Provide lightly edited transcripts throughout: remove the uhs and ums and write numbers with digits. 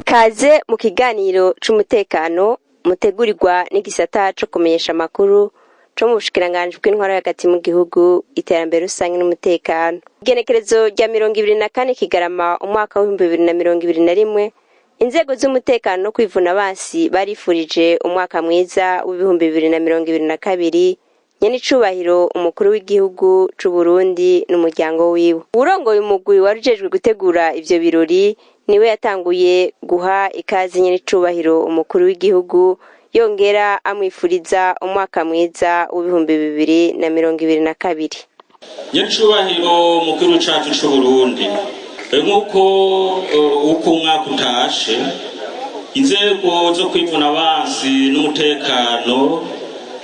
Kaze mu kiganiro c'umutekano mutegurirwa n'igisata co kumenyesha amakuru co mu bushikiranganji bw'intwaro hagati mu gihugu iterambere rusange n'umutekano. Igenekerezo rya 24 Kigarama umwaka wa 2021 inzego z'umutekano no kwivuna abansi barifurije umwaka mwiza w'2022 nyenicubahiro umukuru w'igihugu c'u Burundi n'umuryango wiwe. Urongoye umugwi warujejwe gutegura ivyo birori niwe yatanguye guha ikaze nyenicubahiro umukuru w'igihugu yongera amwifuriza umwaka mwiza w'2022. Nyenicubahiro umukuru w'icacu c'u Burundi, nk'uko uko umwaka utashe inzego zo kwivuna abansi n'umutekano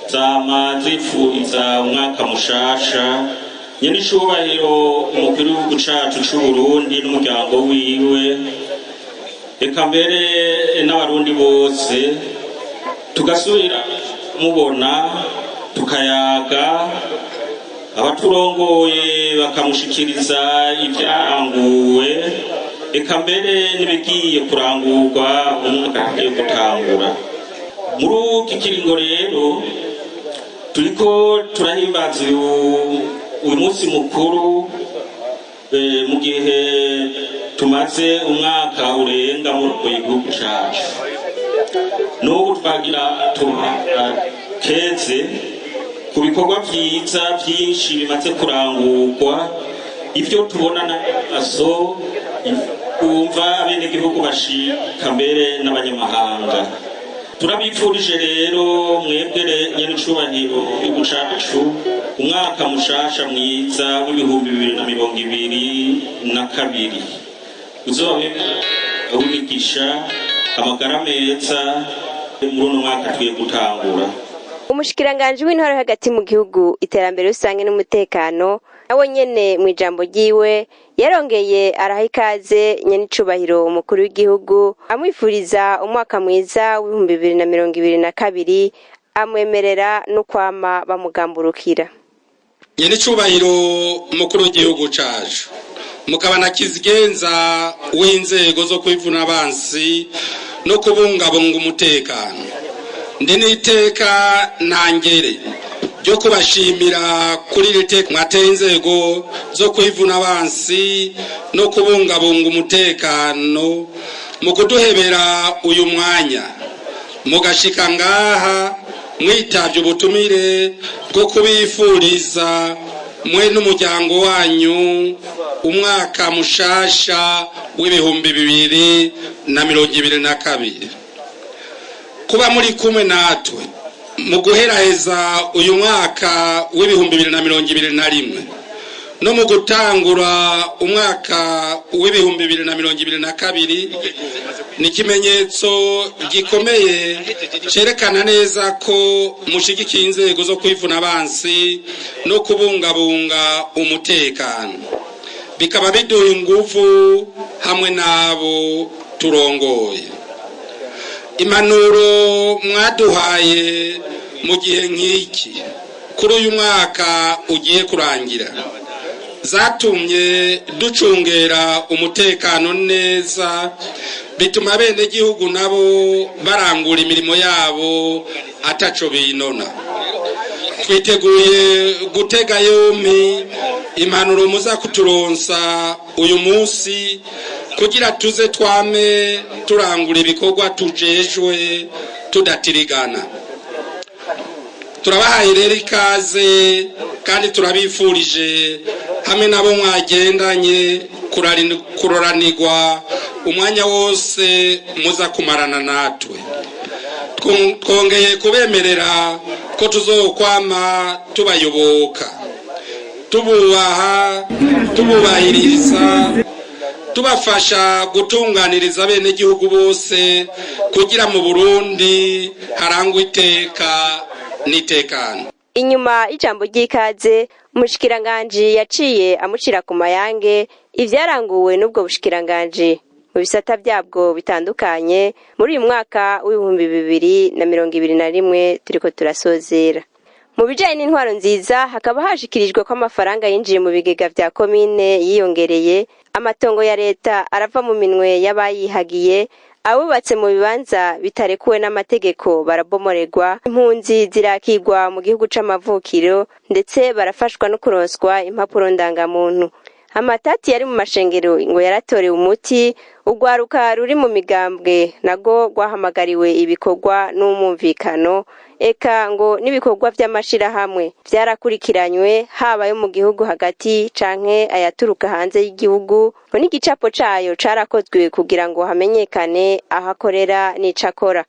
zama zifuriza umwaka mushasha nyenicubahiro umukuru w'igihugu cacu c'u Burundi n'umuryango wiwe, eka mbere n'abarundi bose tugasubira mubona tukayaga abaturongoye bakamushikiriza ivyaranguwe, eka mbere n'ibigiye kurangurwa umwaka ugiye gutangura. Muri iki kiringo rero turiko turahimbaza uyu munsi mukuru mu gihe tumaze umwaka urenga mu gihugu cacu. N'ubu twagira keze ku bikorwa vyiza vyinshi bimaze kurangurwa, ivyo tubona n'amaso kumva abenegihugu bashika mbere n'abanyamahanga. Turabifurije rero mwebwe nyenicubahiro igihugu cacu umwaka mushasha mwiza w'2022 uzobe w'imigisha amagara meza muri uno mwaka tugiye gutangura. Umushikiranganji w'intwaro hagati mu gihugu iterambere rusange n'umutekano nawe nyene mu ijambo ryiwe yarongeye araha ikaze nyenicubahiro umukuru w'igihugu amwifuriza umwaka mwiza w'2022 amwemerera no kwama bamugamburukira. Nyenicubahiro umukuru w'igihugu cacu mukabana kizigenza w'inzego zo kwivuna abansi no kubungabunga umutekano, ndi n'iteka ntangere ryo kubashimira kuri riteka mwateye inzego zo kwivuna abansi no kubungabunga umutekano mu kuduhebera uyu mwanya mugashika ngaha mwitavye ubutumire bwo kubifuriza mwe n'umuryango wanyu umwaka mushasha w'2022. Kuba muri kumwe natwe mu guheraheza uyu mwaka w'2021 no mu gutangura umwaka w'2022 ni ikimenyetso gikomeye cerekana neza ko mushigikiye inzego zo kwivuna abansi no kubungabunga umutekano, bikaba biduha inguvu hamwe n'abo turongoye. Impanuro mwaduhaye mu gihe nk'iki kuri uyu mwaka ugiye kurangira zatumye ducungera umutekano neza, bituma abenegihugu nabo barangura imirimo yabo ataco binona. Twiteguye gutega yompi impanuro muza kuturonsa uyu munsi kugira tuze twame turangura ibikorwa tujejwe tudatirigana. Turabahaye rero ikaze kandi turabifurije hamwe nabo mwagendanye kuroranirwa umwanya wose muza kumarana natwe. Twongeye kubemerera ko tuzokwama tubayoboka, tububaha, tububahiriza, tubafasha gutunganiriza abenegihugu bose kugira mu Burundi harangwa iteka n'itekano. Inyuma y'ijambo ry'ikaze umushikiranganji yaciye amucira ku mayange ivyaranguwe n'ubwo bushikiranganji mu bisata byabwo bitandukanye muri uyu mwaka w'2021 turiko turasozera. Mu bijanye n'intwaro nziza hakaba hashikirijwe ko amafaranga yinjiye mu bigega vya komine yiyongereye, amatongo ya leta arava mu minwe y'abayihagiye abubatse mu bibanza bitarekuwe n'amategeko barabomorerwa, impunzi zirakigwa mu gihugu c'amavukiro ndetse barafashwa no kuronswa impapuro ndangamuntu. Amatati yari mu mashengero ngo yaratorewe umuti, urwaruka ruri mu migambwe nago rwahamagariwe ibikorwa n'umumvikano, eka ngo n'ibikorwa vy'amashirahamwe vyarakurikiranywe haba yo mu gihugu hagati canke ayaturuka hanze y'igihugu, ngo n'igicapo cayo carakozwe kugira ngo hamenyekane aho akorera n'ico akora.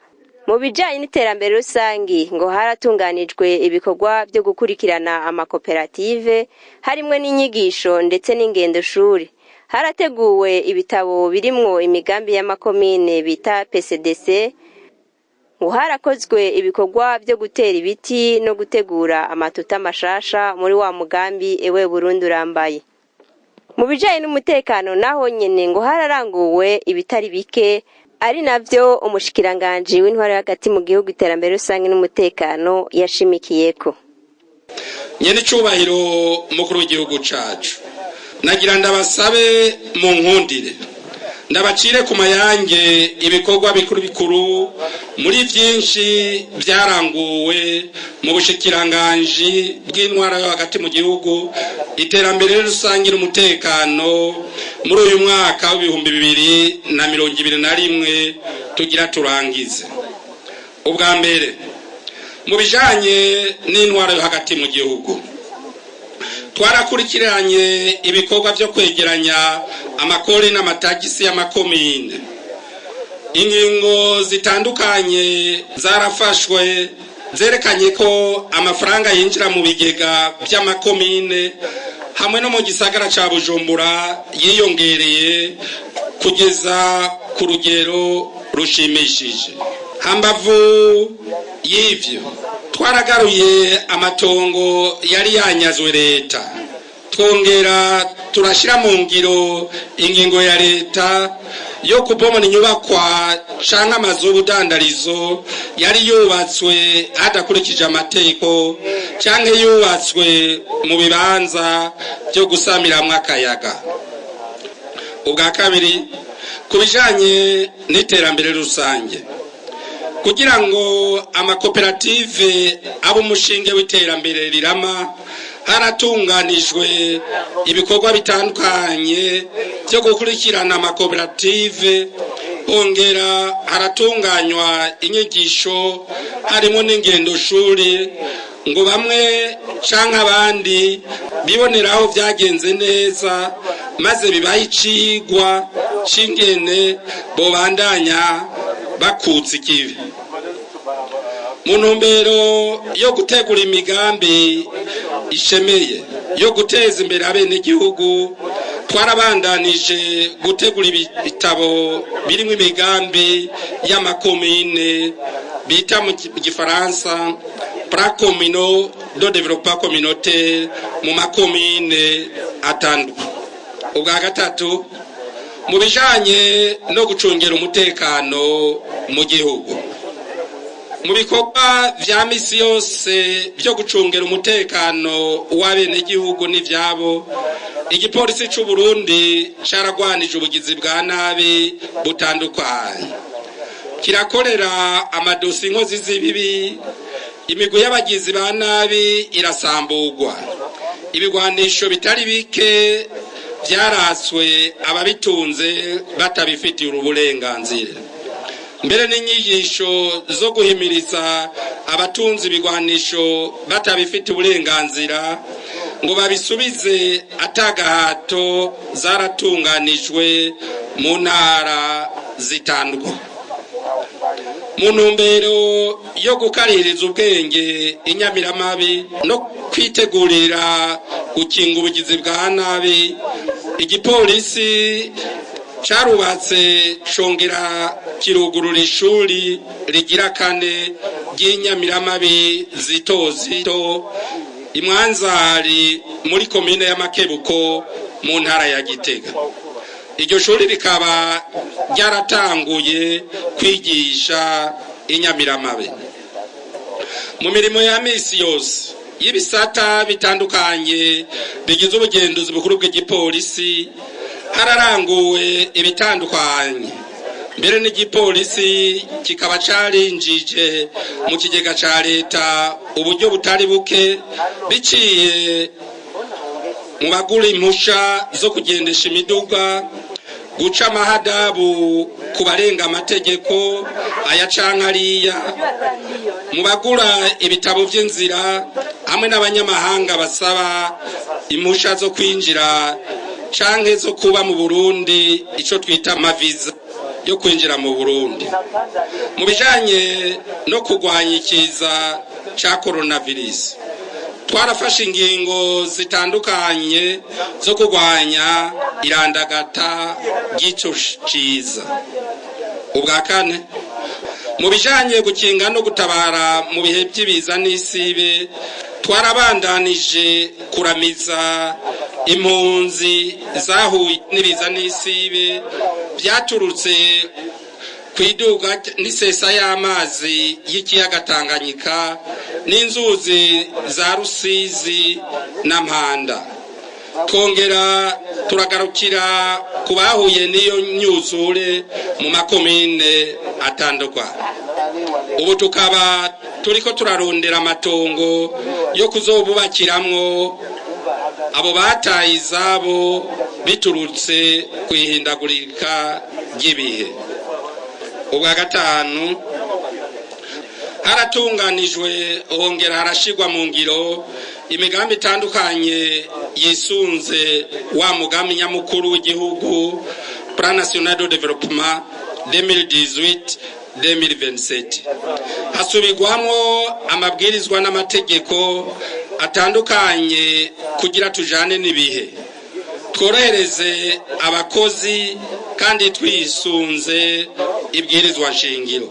Mu bijanye n'iterambere rusangi ngo haratunganijwe ibikorwa vyo gukurikirana amakoperative harimwe n'inyigisho ndetse n'ingendo shuri. Harateguwe ibitabo birimwo imigambi y'amakomine bita PCDC, ngo harakozwe ibikorwa vyo gutera ibiti no gutegura amatuta mashasha muri wa mugambi ewe Burundi urambaye. Mu bijanye n'umutekano naho nyene ngo hararanguwe ibitari bike, ari navyo umushikiranganji w'intwaro hagati mu gihugu iterambere rusange n'umutekano yashimikiyeko. Nyene cubahiro mukuru w'igihugu cacu, nagira ndabasabe mu nkundire ndabacire ku mayange ibikorwa bikuru bikuru muri vyinshi vyaranguwe mu bushikiranganji bw'intwaro hagati mu gihugu iterambere rusange n'umutekano muri uyu mwaka w'ibihumbi 2021 tugira turangize. Ubwa mbere mu bijanye n'intwaro hagati mu gihugu twarakurikiranye ibikorwa vyo kwegeranya amakori n'amatagisi y'amakomine. Ingingo zitandukanye zarafashwe zerekanye ko amafaranga yinjira mu bigega vy'amakomine hamwe no mu gisagara ca Bujumbura yiyongereye kugeza ku rugero rushimishije. Hambavu y'ivyo twaragaruye amatongo yari yanyazwe leta, twongera turashira mu ngiro ingingo ya leta yo kubomora inyubakwa canke amazu y'ubudandarizo yari yubatswe hadakurikije amategeko canke yubatswe mu bibanza vyo gusamiramwo akayaga. Ubwa kabiri ku bijanye n'iterambere rusange, kugira ngo amakoperative abo umushinge w'iterambere rirama, haratunganijwe ibikorwa bitandukanye byo gukurikirana amakoperative, hongera haratunganywa inyigisho harimo n'ingendo shuri ngo bamwe canke abandi biboneraho vyagenze neza maze bibaye icigwa c'ingene bobandanya bakutse ikivi. Mu ntumbero yo gutegura imigambi ishemeye yo guteza imbere abenegihugu, twarabandanije gutegura ibitabo birimo imigambi y'amakomine bita mu gifaransa Plan communal de développement communautaire mu makomine atandukanye. Ubwa gatatu mu bijanye no gucungera umutekano mu gihugu, mu bikorwa vya misi yose vyo gucungera umutekano w'abenegihugu n'ivyabo, igipolisi c'u Burundi caragwanije ubugizi bwa nabi butandukanye, kirakorera amadosi inkozi z'ibibi, imigwi y'abagizi ba nabi irasamburwa, ibigwanisho bitari bike vyaratswe ababitunze batabifitiye uburenganzira, mbere n'inyigisho zo guhimiriza abatunzi ibigwanisho batabifitiye uburenganzira ngo babisubize atagahato zaratunganijwe mu ntara zitandukanye. Mu ntumbero yo gukaririza ubwenge inyamiramabi no kwitegurira gukinga ubugizi bwa nabi, igipolisi carubatse congera kirugurura ishuri rigira kane ry'inyamiramabi zito zito imwanzari muri komine y'Amakebuko mu ntara ya Gitega. Iryo shuri rikaba ryaratanguye kwigisha inyamiramabe mu mirimo ya misi yose y'ibisata bitandukanye bigize ubugenduzi bukuru bw'igipolisi. Hararanguwe ibitandukanye mbere n'igipolisi kikaba carinjije mu kigega ca leta uburyo butari buke biciye mu bagura impusha zo kugendesha imiduga, guca amahadabu ku barenga amategeko aya canke ariya, mu bagura ibitabo vy'inzira hamwe n'abanyamahanga basaba impusha zo kwinjira canke zo kuba mu Burundi, ico twita amaviza yo kwinjira mu Burundi. Mu bijanye no kurwanya ikiza ca coronavirus, twarafashe ingingo zitandukanye zo kurwanya irandagata ry'ico ciza. Ubwa kane, mu bijanye gukinga no gutabara mu bihe by'ibiza n'isibe, twarabandanije kuramiza impunzi zahuye n'ibiza n'isibe byaturutse kwiduga n'isesa y'amazi y'ikiyaga Tanganyika n'inzuzi za Rusizi na Mpanda. Twongera turagarukira ku bahuye n'iyo nyuzure mu makomine atandukanye. Ubu tukaba turiko turarondera amatongo yo kuzobubakiramwo abo bataye izabo biturutse kwihindagurika ry'ibihe. Ubwa gatanu, haratunganijwe hongera harashirwa mu ngiro imigambi itandukanye yisunze wa mugambi nyamukuru w'igihugu Plan National de Développement 2018-2027. Hasubirwamwo amabwirizwa n'amategeko atandukanye kugira tujane n'ibihe, tworohereze abakozi kandi twisunze ibwirizwa nshingiro.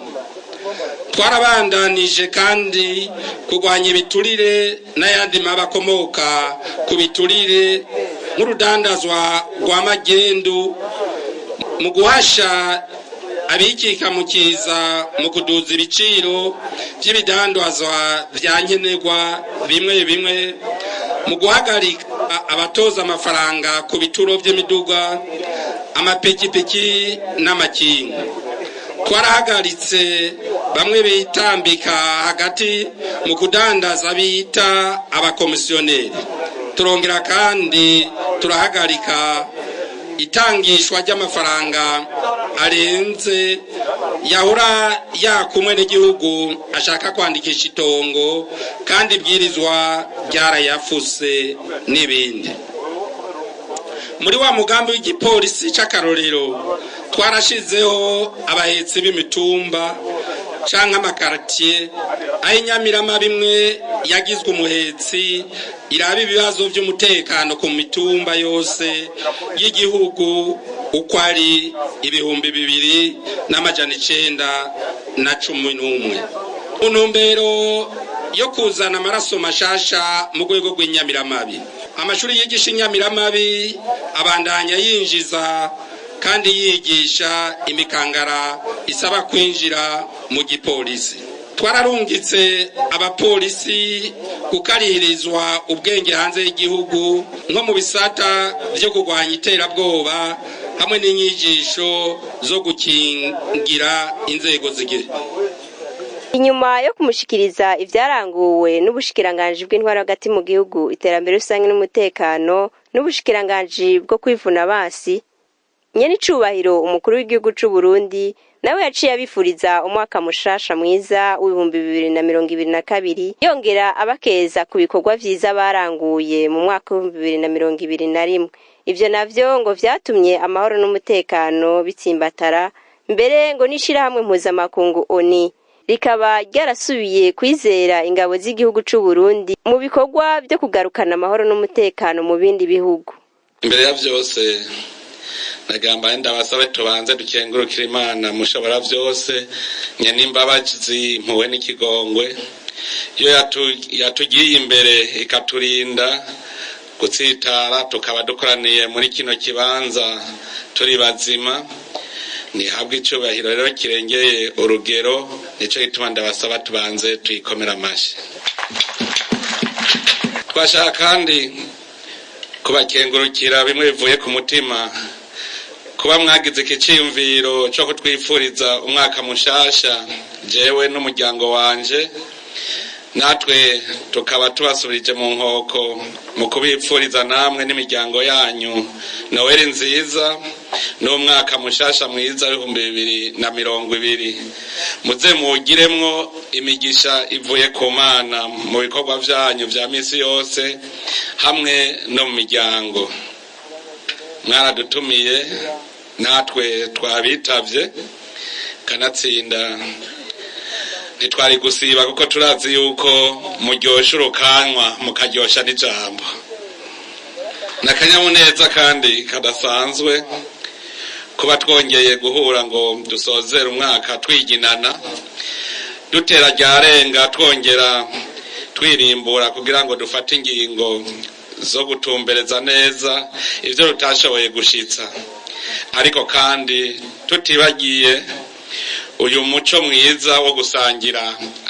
Twarabandanije kandi kurwanya ibiturire n'ayandi mabakomoka ku biturire nk'urudandazwa rwa magendu, mu guhasha abikika mu kiza mu kuduza ibiciro by'ibidandazwa vya nkenerwa bimwe bimwe, mu guhagarika abatoza amafaranga ku bituro by'imiduga, amapikipiki n'amakinga. Twarahagaritse bamwe bitambika hagati mu kudandaza bita abakomisiyoneri. Turongera kandi turahagarika itangishwa ry'amafaranga arenze yahora yakumwe n'igihugu ashaka kwandikisha itongo kandi ibwirizwa ryarayafuse n'ibindi. Muri wa mugambi w'igipolisi c'akarorero, twarashizeho abahetsi b'imitumba canke amakartier aho Inyamirama bimwe yagizwe umuhetsi iraba ibibazo vy'umutekano ku mitumba yose y'igihugu uko ari 2,911. Untumbero yo kuzana amaraso mashasha mu rwego rw'inyamiramabi, amashuri yigisha inyamiramabi abandanya yinjiza kandi yigisha imikangara isaba kwinjira mu gipolisi. Twararungitse abapolisi gukarihirizwa ubwenge hanze y'igihugu nko mu bisata byo kurwanya iterabwoba hamwe n'inyigisho zo gukingira inzego z'igihugu. Inyuma yo kumushikiriza ivyaranguwe n'ubushikiranganje bw'intwaro hagati mu gihugu, iterambere rusange n'umutekano n'ubushikiranganje bwo kwivuna abasi, Nyenicubahiro umukuru w'igihugu c'u Burundi nawe yaciye abifuriza umwaka mushasha mwiza w'2022, yongera abakeza ku bikorwa vyiza baranguye mu mwaka w'2021. Ivyo navyo ngo vyatumye amahoro n'umutekano bitsimbatara, mbere ngo n'ishirahamwe mpuzamakungu ONU rikaba ryarasubiye kwizera ingabo z'igihugu c'u Burundi mu bikorwa byo kugarukana amahoro n'umutekano mu bindi bihugu. Imbere ya vyose nagamba ndabasabe tubanze dukengurukira Imana mushobora vyose, nyenimbabazi mpuwe n'ikigongwe, iyo yatugiye imbere ikaturinda gutsitara tukaba dukoraniye muri kino kibanza turi bazima, nihabwe icubahiro rero kirengeye urugero. Nico gituma ndabasaba tubanze tuyikomera amashi. Twashaka kandi kubakengurukira bimwe bivuye ku mutima kuba mwagize ikiciyumviro cyo kutwifuriza umwaka mushasha jewe n'umuryango wanje, natwe tukaba tubasubirije mu nkoko mu kubipfuriza namwe n'imiryango yanyu Noheli nziza n'umwaka mushasha mwiza w'2020. muze muwugiremwo imigisha ivuye ku Mana mu bikorwa vyanyu vya misi yose hamwe no mu miryango. Mwaradutumiye natwe twabitavye, kanatsinda ntitwari gusiba kuko turazi yuko muryosha urukanwa mukaryosha n'ijambo. N'akanyamuneza kandi kadasanzwe kuba twongeye guhura ngo dusozere umwaka twiginana, dutera ryarenga, twongera twirimbura kugira ngo dufate ingingo zo gutumbereza neza ivyo tutashoboye gushitsa, ariko kandi tutibagiye uyu muco mwiza wo gusangira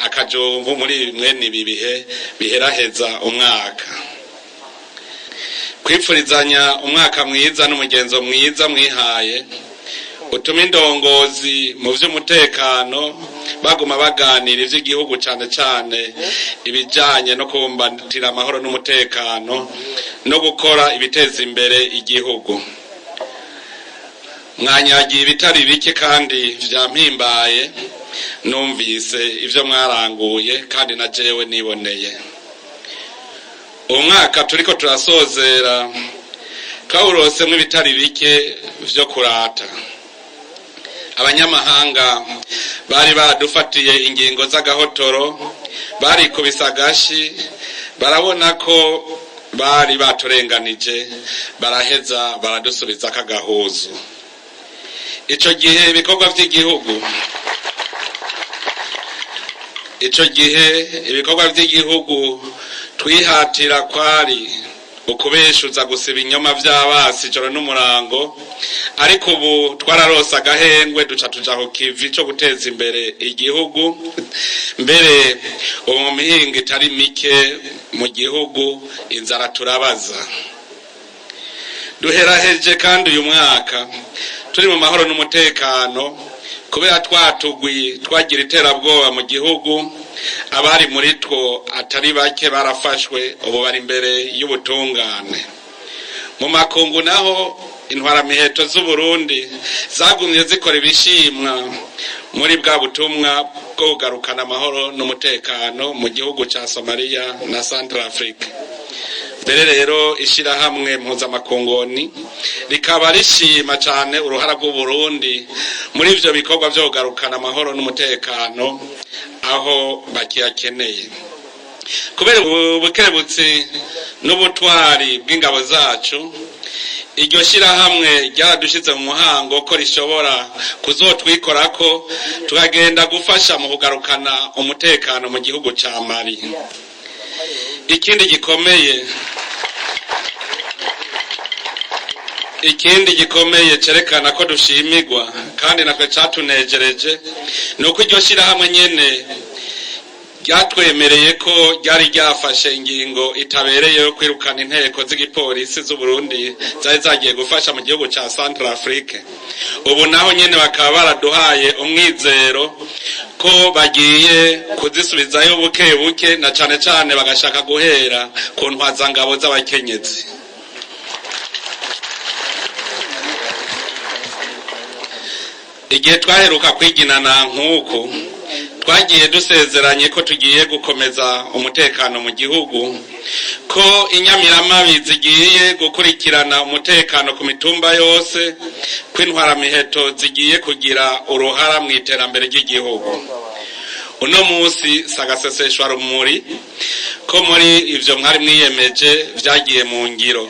akajumbu muri mwene ibi bihe biheraheza umwaka. Kwipfurizanya umwaka mwiza n'umugenzo mwiza mwihaye utuma indongozi mu vy'umutekano baguma baganira ivy'igihugu cane cane ibijanye no kubumbatira amahoro n'umutekano no gukora ibiteza imbere igihugu. Mwanyagiye ibitari bike kandi vyampimbaye, numvise ivyo mwaranguye kandi na jewe niboneye. Umwaka turiko turasozera twawurosemwo ibitari bike vyo kurata. Abanyamahanga bari badufatiye ingingo z'agahotoro, barikubisa agashi, barabona ko bari baturenganije, baraheza baradusubiza akagahuzu. Ico gihe ibikorwa vy'igihugu twihatira kwari ukubeshuza gusiba inyoma vy'abasi ijoro n'umurango, ariko ubu twararosa agahengwe duca tuja ku kivi co guteza imbere igihugu. Mbere ubu mu mihingo itari mike mu gihugu inzara turabaza. Duheraheje kandi uyu mwaka turi mu mahoro n'umutekano kubera twatugwi twagira iterabwoba mu gihugu. Abari muri two atari bake barafashwe, ubu bari imbere y'ubutungane. Mu makungu naho intwaramiheto z'Uburundi zagumye zikora ibishimwa muri bwa butumwa bwo kugarukana amahoro n'umutekano mu gihugu ca Somalia na Central Africa. Mbere rero ishirahamwe mpuzamakungoni rikaba rishima cane uruhara rw'Uburundi muri ivyo bikorwa vyo kugarukana amahoro n'umutekano aho bakiyakeneye. Kubera ubukerebutsi n'ubutwari bw'ingabo zacu, iryo shirahamwe ryaradushize mu muhango ko rishobora kuzotwikorako tukagenda gufasha mu kugarukana umutekano mu gihugu ca Mali. Ikindi gikomeye cerekana ko dushimirwa kandi natwe catunejereje nuko iryo shirahamwe nyene ryatwemereye ko ryari ryafashe ingingo itabereye yo kwirukana inteko z'igipolisi z'Uburundi zari zagiye gufasha mu gihugu ca Central Africa. Ubu naho nyene bakaba baraduhaye umwizero ko bagiye kuzisubizayo buke buke, na cane cane bagashaka guhera ku ntwazangabo z'abakenyezi. Igihe twaheruka kwiginana nk'uku, twagiye dusezeranye ko tugiye gukomeza umutekano mu gihugu, ko inyamiramabi zigiye gukurikirana umutekano ku mitumba yose, ko intwaramiheto zigiye kugira uruhara mu iterambere ry'igihugu. Uno musi sagaseseshwa rumuri ko muri ivyo mwari mwiyemeje vyagiye mu ngiro.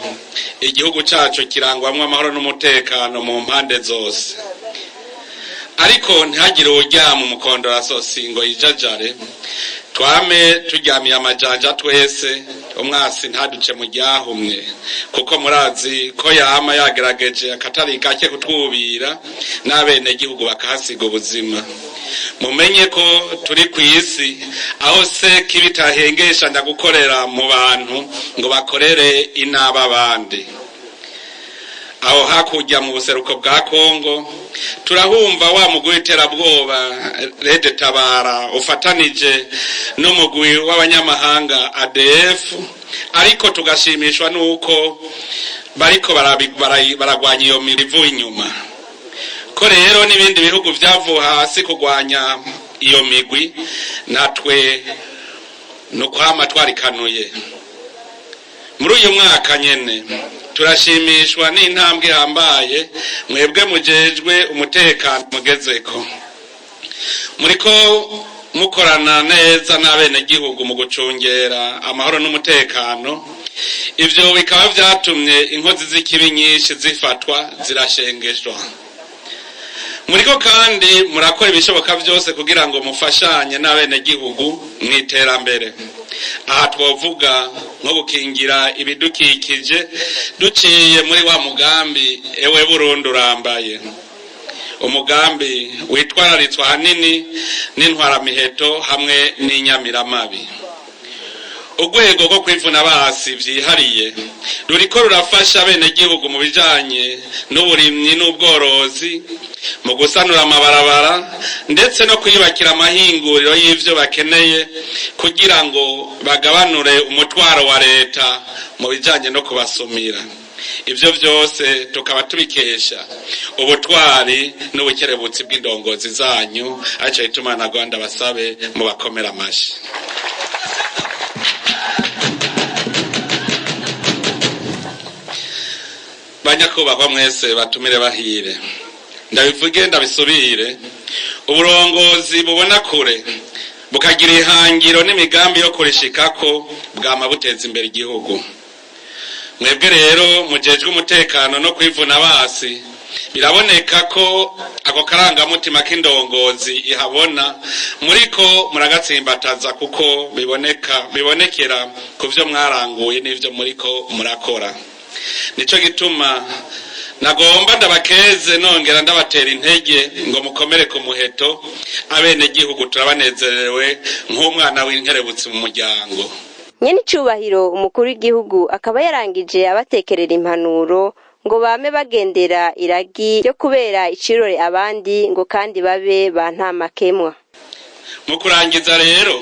Igihugu cacu kirangwamwo amahoro n'umutekano mu mpande zose. Ariko ntihagire uryama umukondora sosi ngo yijajare, twame turyamiye amajanja twese, umwasi ntaduce mu ryahumye, kuko murazi ko yama yagerageje akatari gake kutwubira n'abene gihugu bakahasiga ubuzima. Mumenye ko turi kw'isi aho se kibitahengesha ndagukorera mu bantu ngo bakorere inaba abandi. aho hakurya mu buseruko bwa Kongo, turahumva wa mugwi w'iterabwoba Rede Tabara ufatanije n'umugwi w'abanyamahanga ADF, ariko tugashimishwa nuko bariko baragwanya iyo mirivu inyuma. Ko rero n'ibindi bihugu vyavuye hasi kugwanya iyo migwi, natwe nukwama twarikanuye. Muri uyu mwaka nyene turashimishwa n'intambwe ihambaye mwebwe mujejwe umutekano mugezeko. Muriko mukorana neza n'abenegihugu mu gucungera amahoro n'umutekano. Ivyo bikaba vyatumye inkozi z'ikibi nyinshi zifatwa zirashengeshwa. Muriko kandi murakora ibishoboka vyose kugira ngo mufashanye n'abenegihugu mw'iterambere. Aha twovuga nko gukingira ibidukikije duciye muri wa mugambi Ewe Burundi Urambaye, umugambi witwararitswe hanini n'intwaramiheto hamwe n'inyamiramabi. Urwego rwo kwivuna basi vyihariye ruriko rurafasha abenegihugu mu bijanye n'uburimyi n'ubworozi, mu gusanura amabarabara ndetse no kwiyubakira amahinguriro y'ivyo bakeneye kugira ngo bagabanure umutwaro wa leta mu bijanye no kubasumira. Ivyo vyose tukaba tubikesha ubutwari n'ubukerebutsi bw'indongozi zanyu, aco ituma na Rwanda basabe mu bakomera amashi. Banyakubahwa mwese batumire bahire, ndabivuge ndabisubire, uburongozi bubona kure bukagira ihangiro n'imigambi yo kurishikako bwama buteza imbere igihugu. Mwebwe rero mujejwe umutekano no kwivuna basi, biraboneka ko ako karangamutima k'indongozi ihabona muriko muragatsimbataza, kuko bibonekera ku vyo mwaranguye n'ivyo muriko murakora. Nico gituma nagomba ndabakeze nongera ndabatera intege ngo mukomere ku muheto. Abenegihugu turabanezerewe nk'umwana w'inkerebutsi mu muryango. Nyene icubahiro umukuru w'igihugu akaba yarangije abatekerera impanuro ngo bame bagendera iragi ryo kubera icirore abandi, ngo kandi babe ba nta makemwa. Mu kurangiza rero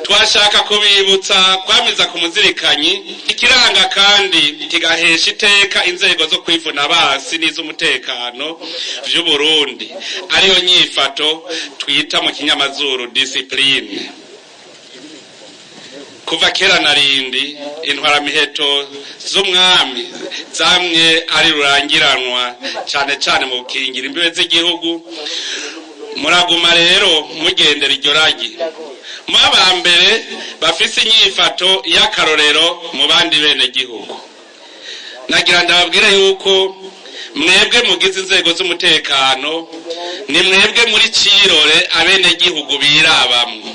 twashaka kubibutsa kwamiza ku muzirikanyi ikiranga kandi kigahesha iteka inzego zo kwivuna basi n'iz'umutekano vy'u Burundi, ariyo nyifato twita mu kinyamazuru discipline. Kuva kera narindi intwaramiheto z'umwami zamye ari rurangiranwa cane cane mu gukingira imbibe z'igihugu. Muraguma rero mugendera iryo ragi, mwabambere bafise inyifato y'akarorero mu bandi bene gihugu. Nagira ndababwire yuko mwebwe mugize inzego z'umutekano ni mwebwe muri cirore abene gihugu birabamwe.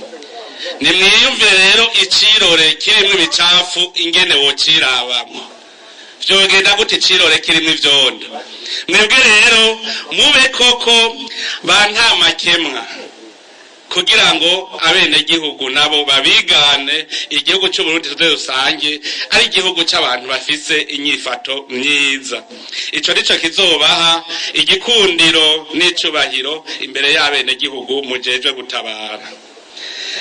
Nimwiyumve rero icirore kirimwe ibicafu ingene wocirabamwe. Vyogenda gute icirore kirimwe ivyondo? Mwebwe rero mube koko ba nta makemwa, kugira ngo abenegihugu nabo babigane. Igihugu cy'u Burundi rusange ari igihugu cy'abantu bafise inyifato myiza. Ico nico kizobaha igikundiro n'icubahiro imbere y'abenegihugu mujejwe gutabara.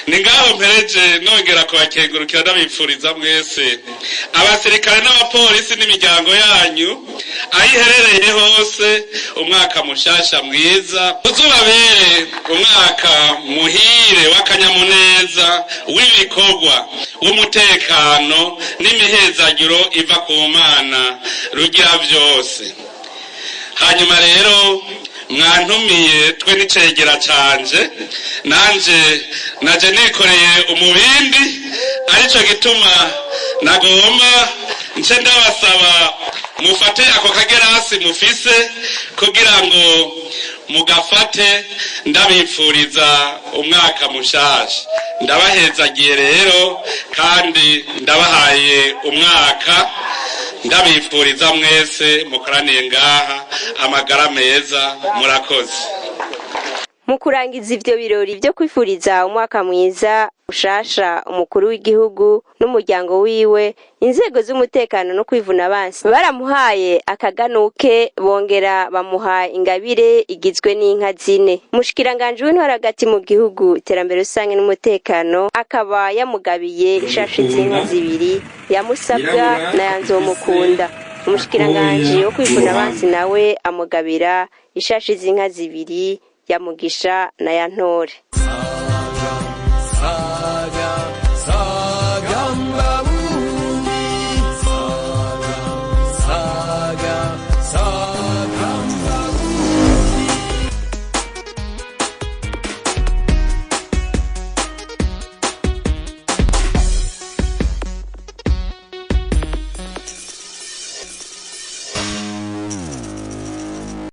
Ningaho mpereje nongera kubakengurukira ndabipfuriza mwese abasirikare n'abapolisi n'imiryango yanyu ayiherereye hose umwaka mushasha mwiza, uzubabere umwaka muhire w'akanyamuneza w'ibikorwa w'umutekano n'imihezagiro iva ku Mana rugira vyose. Hanyuma rero mwantumiye twe n'icegera canje, nanje naje nikoreye umubindi, arico gituma nagomba nce ndabasaba mufate ako kagerasi mufise kugira ngo mugafate ndabipfuriza umwaka mushasha. Ndabahezagiye rero kandi ndabahaye umwaka, ndabipfuriza mwese mukoraniye ngaha amagara meza. Murakoze. mu kurangiza ivyo birori vyo kwifuriza umwaka mwiza ushasha umukuru w'igihugu n'umuryango wiwe, inzego z'umutekano no kwivuna abansi baramuhaye akaganuke, bongera bamuha ingabire igizwe n'inka zine. Umushikiranganje w'intwaro hagati mu gihugu, iterambere rusange n'umutekano akaba yamugabiye ishashi z'inka zibiri yamusabwa na Yanzomukunda. Umushikiranganje wo kwivuna abansi nawe amugabira ishashi z'inka zibiri ya Mugisha na ya Ntore.